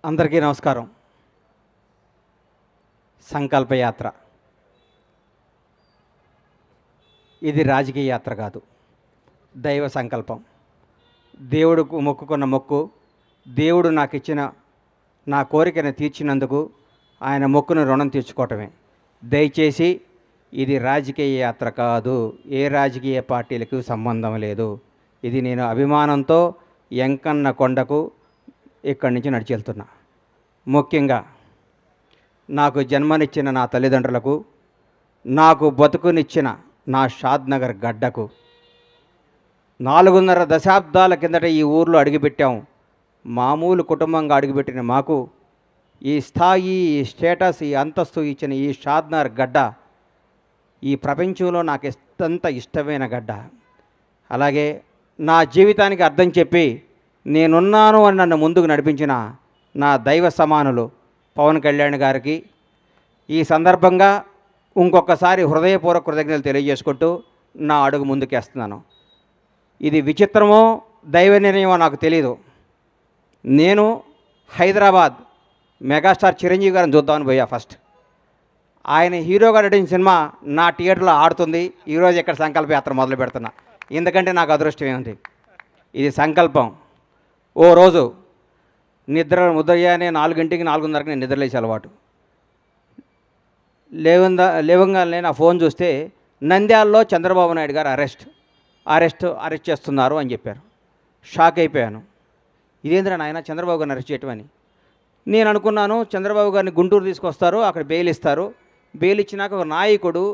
అందరికీ నమస్కారం. సంకల్పయాత్ర ఇది రాజకీయ యాత్ర కాదు, దైవ సంకల్పం. దేవుడుకు మొక్కుకున్న మొక్కు, దేవుడు నాకు ఇచ్చిన నా కోరికను తీర్చినందుకు ఆయన మొక్కును రుణం తీర్చుకోవటమే. దయచేసి ఇది రాజకీయ యాత్ర కాదు, ఏ రాజకీయ పార్టీలకు సంబంధం లేదు. ఇది నేను అభిమానంతో ఎంకన్న కొండకు ఇక్కడి నుంచి నడిచి వెళ్తున్నా. ముఖ్యంగా నాకు జన్మనిచ్చిన నా తల్లిదండ్రులకు, నాకు బతుకునిచ్చిన నా షాద్నగర్ గడ్డకు, 4.5 దశాబ్దాల కిందట ఈ ఊర్లో అడుగుపెట్టాం. మామూలు కుటుంబంగా అడుగుపెట్టిన మాకు ఈ స్థాయి, ఈ స్టేటస్, ఈ అంతస్తు ఇచ్చిన ఈ షాద్నగర్ గడ్డ ఈ ప్రపంచంలో నాకు ఎంత ఇష్టమైన గడ్డ. అలాగే నా జీవితానికి అర్థం చెప్పి నేనున్నాను అని నన్ను ముందుకు నడిపించిన నా దైవ సమానులు పవన్ కళ్యాణ్ గారికి ఈ సందర్భంగా ఇంకొకసారి హృదయపూర్వక కృతజ్ఞతలు తెలియజేసుకుంటూ నా అడుగు ముందుకేస్తున్నాను. ఇది విచిత్రమో దైవ నిర్ణయమో నాకు తెలియదు. నేను హైదరాబాద్ మెగాస్టార్ చిరంజీవి గారిని చూద్దామని పోయా. ఫస్ట్ ఆయన హీరోగా నటించిన సినిమా నా థియేటర్లో ఆడుతుంది. ఈరోజు ఇక్కడ సంకల్పయాత్ర మొదలు పెడుతున్నా. ఎందుకంటే నాకు అదృష్టం ఏముంది, ఇది సంకల్పం. ఓ రోజు ఉదయాన్నే 4 4:30 నేను నిద్రలేసే అలవాటు. లేవంగానే నా ఫోన్ చూస్తే నంద్యాలలో చంద్రబాబు నాయుడు గారు అరెస్ట్ చేస్తున్నారు అని చెప్పారు. షాక్ అయిపోయాను. ఇదేంద్రా నాయన చంద్రబాబు గారిని అరెస్ట్ చేయటమని నేను అనుకున్నాను. చంద్రబాబు గారిని గుంటూరు తీసుకొస్తారు, అక్కడ బెయిల్ ఇస్తారు. బెయిల్ ఇచ్చినాక ఒక నాయకుడు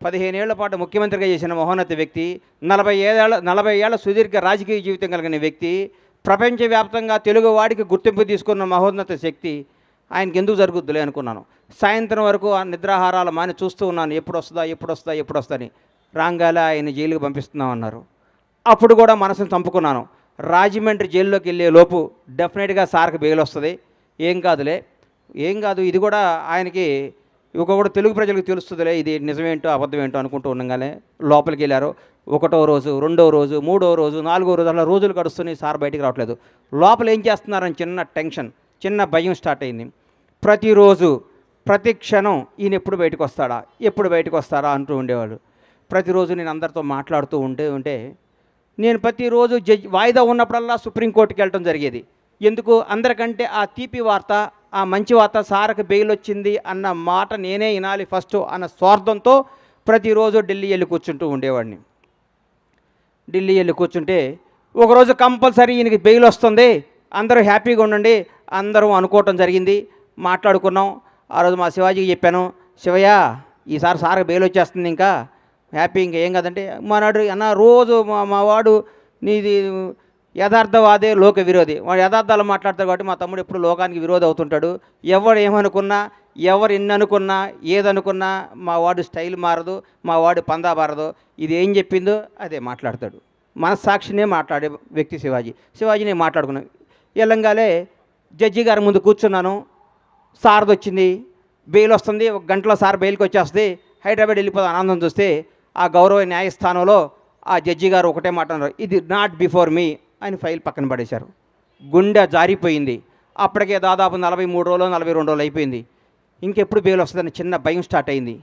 15 ఏళ్ల పాటు ముఖ్యమంత్రిగా చేసిన మహోన్నత వ్యక్తి, 40 ఏళ్ల సుదీర్ఘ రాజకీయ జీవితం కలిగిన వ్యక్తి, ప్రపంచవ్యాప్తంగా తెలుగు వాడికి గుర్తింపు తీసుకున్న మహోన్నత శక్తి ఆయనకి ఎందుకు జరుగుద్దులే అనుకున్నాను. సాయంత్రం వరకు ఆ నిద్రాహారాలు మాని చూస్తూ ఉన్నాను, ఎప్పుడు వస్తుందని. రాంగాల ఆయన జైలుకి పంపిస్తున్నామన్నారు. అప్పుడు కూడా మనసును చంపుకున్నాను. రాజమండ్రి జైల్లోకి వెళ్ళే లోపు డెఫినెట్గా సార్కి బెయిల్ వస్తుంది, ఏం కాదు ఇది కూడా ఆయనకి కూడా తెలుగు ప్రజలకు తెలుస్తుందిలే, ఇది నిజమేంటో అబద్ధమేంటో అనుకుంటూ ఉండగానే లోపలికి వెళ్ళారు. 1వ రోజు, 2వ రోజు, 3వ రోజు, 4వ రోజు, అలా రోజులు గడుస్తున్నాయి. సార్ బయటికి రావట్లేదు. లోపల ఏం చేస్తున్నారని చిన్న టెన్షన్, చిన్న భయం స్టార్ట్ అయింది. ప్రతిరోజు, ప్రతి క్షణం ఈయన ఎప్పుడు బయటకు వస్తాడా అంటూ ఉండేవాడు. ప్రతిరోజు నేను అందరితో మాట్లాడుతూ ఉంటే నేను ప్రతిరోజు వాయిదా ఉన్నప్పుడల్లా సుప్రీంకోర్టుకి వెళ్ళటం జరిగేది. ఎందుకు? అందరికంటే ఆ తీపి వార్త, ఆ మంచి వార్త, సార్కి బెయిల్ వచ్చింది అన్న మాట నేనే వినాలి ఫస్ట్ అన్న స్వార్థంతో ప్రతిరోజు ఢిల్లీ వెళ్ళి కూర్చుంటూ ఉండేవాడిని. ఢిల్లీ వెళ్ళి కూర్చుంటే ఒకరోజు కంపల్సరీ ఈయనకి బెయిల్ వస్తుంది, అందరూ హ్యాపీగా ఉండండి అందరూ అనుకోవటం జరిగింది. మాట్లాడుకున్నాం. ఆ రోజు మా శివాజీకి చెప్పాను, శివయ్య ఈసారి సార్కి బెయిల్ వచ్చేస్తుంది, ఇంకా హ్యాపీ, ఇంకా ఏం కాదంటే మానాడు అన్న రోజు మా వాడు నీది యథార్థవాదే లోక విరోధి, వాడు యథార్థాలు మాట్లాడతాడు కాబట్టి మా తమ్ముడు ఎప్పుడు లోకానికి విరోధి అవుతుంటాడు. ఎవరు ఏమనుకున్నా, ఎవరు ఎన్ని అనుకున్నా, ఏదనుకున్నా మా వాడు స్టైల్ మారదు, మా వాడు పందా మారదు. ఇది ఏం చెప్పిందో అదే మాట్లాడతాడు. మనస్సాక్షినే మాట్లాడే వ్యక్తి శివాజీనే మాట్లాడుకున్నాను. ఎల్లంగాలే జడ్జి గారి ముందు కూర్చున్నాను. సార్ది వచ్చింది, బెయిల్ వస్తుంది. 1 గంటలో సార్ బెయిల్కి వచ్చేస్తుంది. హైదరాబాద్ వెళ్ళిపోతే ఆనందం చూస్తే ఆ గౌరవ న్యాయస్థానంలో ఆ జడ్జి గారు ఒకటే మాట అన్నారు, ఇది నాట్ బిఫోర్ మీ అని ఫైల్ పక్కన పడేశారు. గుండె జారిపోయింది. అప్పటికే దాదాపు 43 రోజులు 42 రోజులు అయిపోయింది. ఇంకెప్పుడు బెయిల్ వస్తుందని చిన్న భయం స్టార్ట్ అయింది.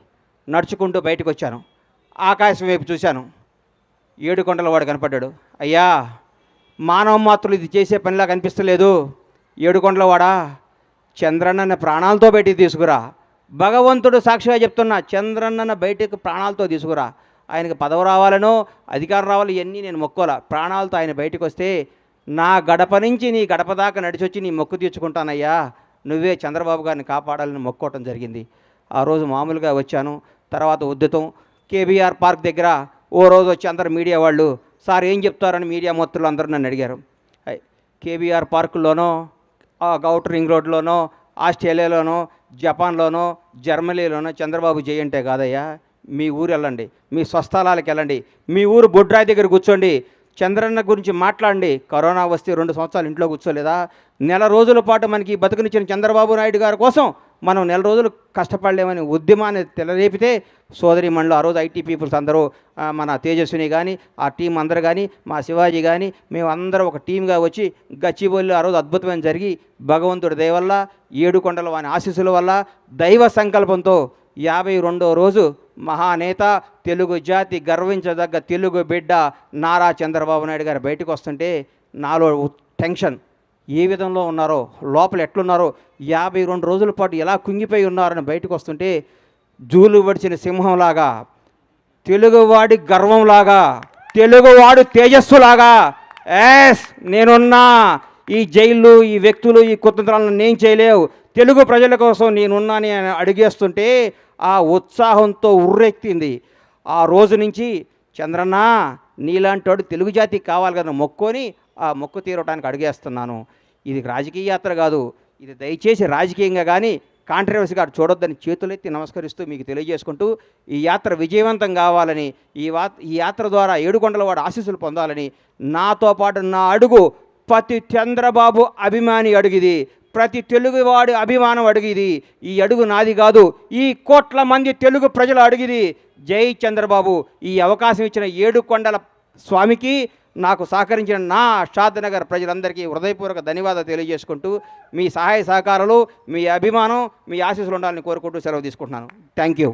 నడుచుకుంటూ బయటకు వచ్చాను. ఆకాశం వైపు చూశాను. 7 కొండల వాడు కనపడ్డాడు. అయ్యా, మానవ మాత్రులు ఇది చేసే పనిలా కనిపిస్తలేదు. 7 కొండల వాడా, చంద్రన్నని ప్రాణాలతో బయటికి తీసుకురా. భగవంతుడు సాక్షిగా చెప్తున్నా, చంద్రన్నను బయటకు ప్రాణాలతో తీసుకురా. ఆయనకు పదవి రావాలనో అధికారం రావాలి, ఇవన్నీ నేను మొక్కోలా. ప్రాణాలతో ఆయన బయటకు వస్తే నా గడప నుంచి నీ గడప దాకా నడిచొచ్చి నీ మొక్కు తీర్చుకుంటానయ్యా, నువ్వే చంద్రబాబు గారిని కాపాడాలని మొక్కోవటం జరిగింది. ఆ రోజు మామూలుగా వచ్చాను. తర్వాత ఉద్యతం కేబీఆర్ పార్క్ దగ్గర ఓ రోజు వచ్చి అందరు మీడియా వాళ్ళు, సార్ ఏం చెప్తారని మీడియా మొత్తులు అందరూ నన్ను అడిగారు. కేబీఆర్ పార్కుల్లోనో, ఔటర్ రింగ్ రోడ్లోనో, ఆస్ట్రేలియాలోనో, జపాన్లోనో, జర్మనీలోనో చంద్రబాబు జై అంటే కాదయ్యా, మీ ఊరు వెళ్ళండి, మీ స్వస్థలాలకు వెళ్ళండి, మీ ఊరు బొడ్రాయి దగ్గర కూర్చోండి, చంద్రన్న గురించి మాట్లాడండి. కరోనా వస్తే 2 సంవత్సరాలు ఇంట్లో కూర్చోలేదా? నెల రోజుల పాటు మనకి బతుకునిచ్చిన చంద్రబాబు నాయుడు గారి కోసం మనం నెల రోజులు కష్టపడలేమని ఉద్యమాన్ని తెలరేపితే సోదరిమణులు ఆ రోజు ఐటీ పీపుల్స్ అందరూ మన తేజస్విని కానీ ఆ టీం అందరూ కానీ మా శివాజీ కానీ మేమందరం ఒక టీంగా వచ్చి గచ్చిబౌలిలో ఆ రోజు అద్భుతమైన జరిగి భగవంతుడి దయ వల్ల ఏడుకొండల వాని ఆశీస్సుల వల్ల దైవ సంకల్పంతో 52వ రోజు మహానేత తెలుగు జాతి గర్వించదగ్గ తెలుగు బిడ్డ నారా చంద్రబాబు నాయుడు గారు బయటకు వస్తుంటే నాలో టెన్షన్ ఏ విధంలో ఉన్నారో లోపల ఎట్లున్నారో 52 రోజుల పాటు ఎలా కుంగిపోయి ఉన్నారని బయటకు వస్తుంటే జూలు పడిచిన సింహంలాగా తెలుగువాడి గర్వంలాగా తెలుగువాడు తేజస్సులాగా ఎస్ నేనున్నా ఈ జైళ్ళు ఈ వ్యక్తులు ఈ కుతంత్రాలను నేను చేయలేవు తెలుగు ప్రజల కోసం నేనున్నాని అడిగేస్తుంటే ఆ ఉత్సాహంతో ఉర్రెక్కింది. ఆ రోజు నుంచి చంద్రన్న నీలాంటి వాడు తెలుగు జాతికి కావాలి కదా మొక్కొని ఆ మొక్కు తీరటానికి అడిగేస్తున్నాను. ఇది రాజకీయ యాత్ర కాదు, ఇది దయచేసి రాజకీయంగా కానీ కాంట్రవర్సీగా చూడొద్దని చేతులెత్తి నమస్కరిస్తూ మీకు తెలియజేసుకుంటూ ఈ యాత్ర విజయవంతం కావాలని ఈ యాత్ర ద్వారా ఏడుకొండల వాడు ఆశీస్సులు పొందాలని నాతో పాటు నా అడుగు ప్రతి చంద్రబాబు అభిమాని అడుగుది, ప్రతి తెలుగువాడి అభిమానం అడిగిది. ఈ అడుగు నాది కాదు, ఈ కోట్ల మంది తెలుగు ప్రజలు అడిగిది. జై చంద్రబాబు. ఈ అవకాశం ఇచ్చిన ఏడుకొండల స్వామికి నాకు సహకరించిన నా షాద్నగర్ ప్రజలందరికీ హృదయపూర్వక ధన్యవాదాలు తెలియజేసుకుంటూ మీ సహాయ సహకారాలు మీ అభిమానం మీ ఆశీస్సులు ఉండాలని కోరుకుంటూ సెలవు తీసుకుంటున్నాను. Thank you.